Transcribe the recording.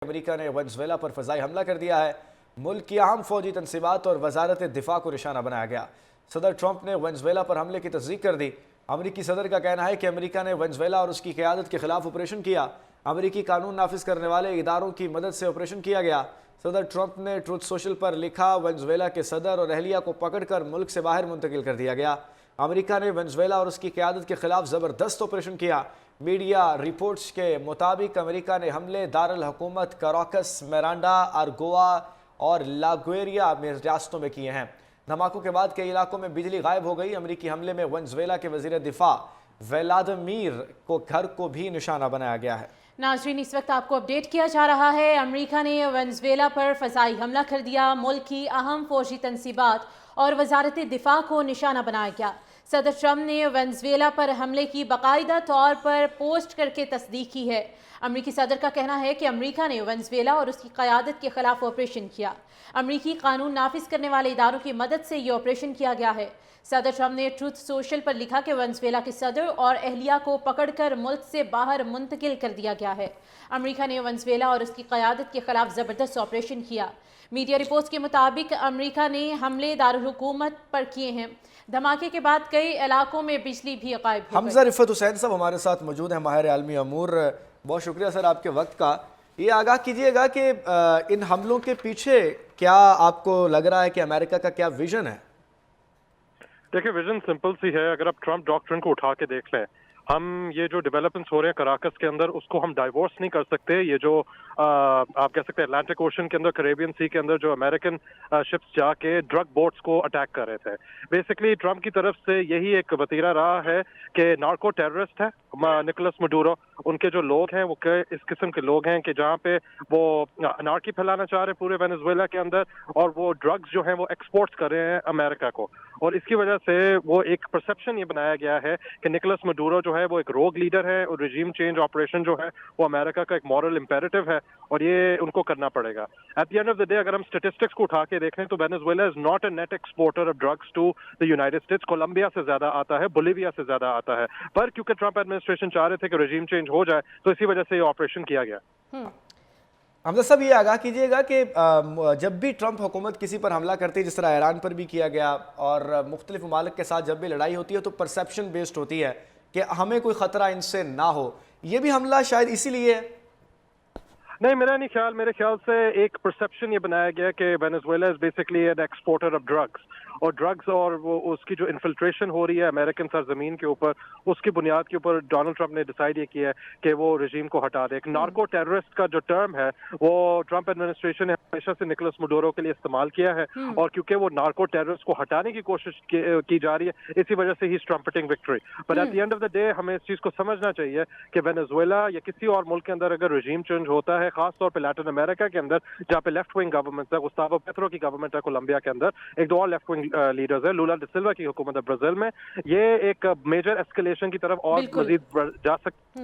America ने Venezuela पर फ़ज़ाई हमला कर दिया है। मुल्क की अहम फौजी तनसीबात और वजारत दिफा को निशाना बनाया गया। सदर ट्रंप ने वेनेजुएला पर हमले की तस्दीक कर दी। अमरीकी सदर का कहना है कि अमेरिका ने वेनेजुएला और उसकी क़यादत के खिलाफ ऑपरेशन किया। अमरीकी कानून नाफिज करने वाले इदारों की मदद से ऑपरेशन किया गया। सदर ट्रंप ने ट्रूथ सोशल पर लिखा, वेनेजुएला के सदर और अहलिया को पकड़कर मुल्क से बाहर मुंतकिल कर दिया गया। अमेरिका ने वेनेजुएला और उसकी क़यादत के खिलाफ ज़बरदस्त ऑपरेशन किया। मीडिया रिपोर्ट्स के मुताबिक अमेरिका ने हमले दारुल हुकूमत कराकस, मिरांडा, आर्गोआ और लागुएरिया में रियासतों में किए हैं। धमाकों के बाद कई इलाकों में बिजली गायब हो गई। अमेरिकी हमले में वेनेजुएला के वजीर दिफा व्लादिमीर को घर को भी निशाना बनाया गया है। नाज़रीन, इस वक्त आपको अपडेट किया जा रहा है। अमेरिका ने वेनेजुएला पर फ़ज़ाई हमला कर दिया। मुल्क की अहम फौजी तनसीबात और वजारत दिफा को निशाना बनाया गया। सदर ट्रंप ने वेनेजुएला पर हमले की बाकायदा तौर पर पोस्ट करके तस्दीक की है। अमरीकी सदर का कहना है कि अमरीका ने वेनेजुएला और उसकी क़यादत के खिलाफ ऑपरेशन किया। अमरीकी कानून नाफिज करने वाले इदारों की मदद से ये ऑपरेशन किया गया है। सदर ट्रंप ने ट्रूथ सोशल पर लिखा कि वेनेजुएला के सदर और अहलिया को पकड़कर मुल्क से बाहर मुंतकिल कर दिया गया है। अमरीका ने वेनेजुएला और उसकी क़यादत के खिलाफ ज़बरदस्त ऑपरेशन किया। मीडिया रिपोर्ट्स के मुताबिक अमरीका ने हमले दारुल हुकूमत पर किए हैं। धमाके के बाद कई इलाकों में बिजली भी गायब हो गई। हमजा रिफत हुसैन साहब हमारे साथ मौजूद हैं, माहिर आलमी अमूर। बहुत शुक्रिया सर आपके वक्त का। ये आगाह कीजिएगा कि इन हमलों के पीछे क्या आपको लग रहा है कि अमेरिका का क्या विजन है? देखिए, विजन सिंपल सी है। अगर आप ट्रंप डॉक्ट्रिन को उठा के देख लें, हम ये जो डेवलपमेंट्स हो रहे हैं कराकस के अंदर, उसको हम डाइवोर्स नहीं कर सकते। ये जो आप कह सकते हैं अटलांटिक ओशन के अंदर, कैरेबियन सी के अंदर जो अमेरिकन शिप्स जाके ड्रग बोट्स को अटैक कर रहे थे, बेसिकली ट्रंप की तरफ से यही एक वतीरा रहा है कि नार्को टेररिस्ट है निकोलस मडूरो, उनके जो लोग हैं वो इस किस्म के लोग हैं कि जहाँ पे वो अनार्की फैलाना चाह रहे हैं पूरे वेनेजुएला के अंदर, और वो ड्रग्स जो हैं वो एक्सपोर्ट कर रहे हैं अमेरिका को। और इसकी वजह से वो एक परसेप्शन ये बनाया गया है कि निकोलस मडूरो जो है वो एक रोग लीडर है, और रिजीम चेंज ऑपरेशन जो है वो अमेरिका का एक मॉरल इंपेरेटिव है और ये उनको करना पड़ेगा। At the end of the day अगर हम स्टेटिस्टिक्स को उठा के देखें तो Venezuela is not a net exporter of drugs to the United States. Colombia से ज्यादा आता है, बोलिविया से ज्यादा आता है, पर क्योंकि ट्रंप एडमिनिस्ट्रेशन चाह रहे थे कि रिजीम चेंज हो जाए तो इसी वजह से ये ऑपरेशन किया गया। हमजा साहब, ये आगाह कीजिएगा कि जब भी ट्रंप हुकूमत किसी पर हमला करती है, जिस तरह ईरान पर भी किया गया, और मुख्तलिफ ममालिक के साथ जब भी लड़ाई होती है तो परसेप्शन बेस्ड होती है कि हमें कोई ख़तरा इनसे ना हो। ये भी हमला शायद इसीलिए है? नहीं, मेरा नहीं ख्याल। मेरे ख्याल से एक परसेप्शन ये बनाया गया कि Venezuela is basically an exporter of drugs, और ड्रग्स और वो उसकी जो इन्फिल्ट्रेशन हो रही है अमेरिकन सरजमीन के ऊपर, उसकी बुनियाद के ऊपर डोनाल्ड ट्रंप ने डिसाइड ये किया है कि वो रजीम को हटा दे। एक नार्को टेररिस्ट का जो टर्म है वो ट्रंप एडमिनिस्ट्रेशन ने हमेशा से निकोलस मडूरो के लिए इस्तेमाल किया है, और क्योंकि वो नार्को टेररिस्ट को हटाने की कोशिश की जा रही है, इसी वजह से ही trumpeting victory. But at the end of the day हमें इस चीज को समझना चाहिए कि वेनेजुएला या किसी और मुल्क के अंदर अगर रजीम चेंज होता है, खासतौर पर लैटिन अमेरिका के अंदर जहाँ पे लेफ्ट विंग गवर्नमेंट है, गुस्तावो पेट्रो की गवर्नमेंट है कोलंबिया के अंदर, एक दो और लेफ्ट विंग लीडर्स है, लूला डी सिल्वा की हुकूमत है ब्राजील में, ये एक मेजर एस्केलेशन की तरफ और मजीद जा सकती